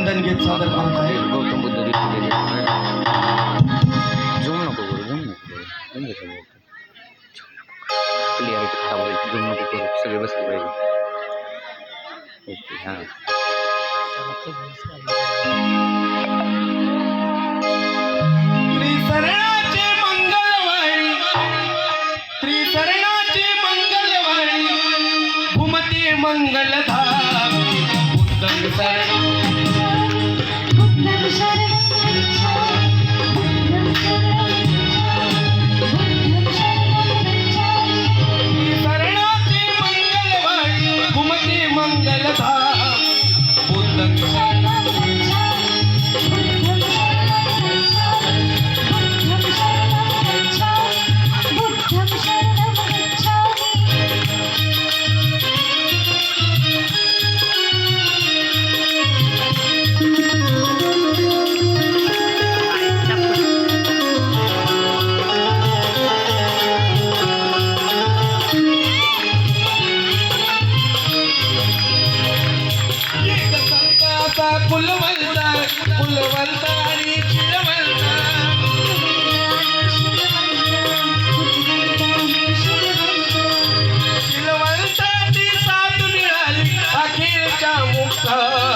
वंदन घेत सादर करत आहे. गौतम बुद्ध झूम नको करू क्लिअरिटी खराब होईल. झूम नको करू, सगळे बसले पाहिजे. ओके हां त्रिसरणाचे मंगळवारी, त्रिसरणाचे मंगळवारी, घुमते मंगलधाम उत्तम शरण. त्रिसरणाचे मंगळवारी, घुमते मंगलधाम उत्तम शरण. पुलवंता पुलवंता आणि शिलवंता, शिलवंताची साथ मिळाली अखेरच्या मुक्ता.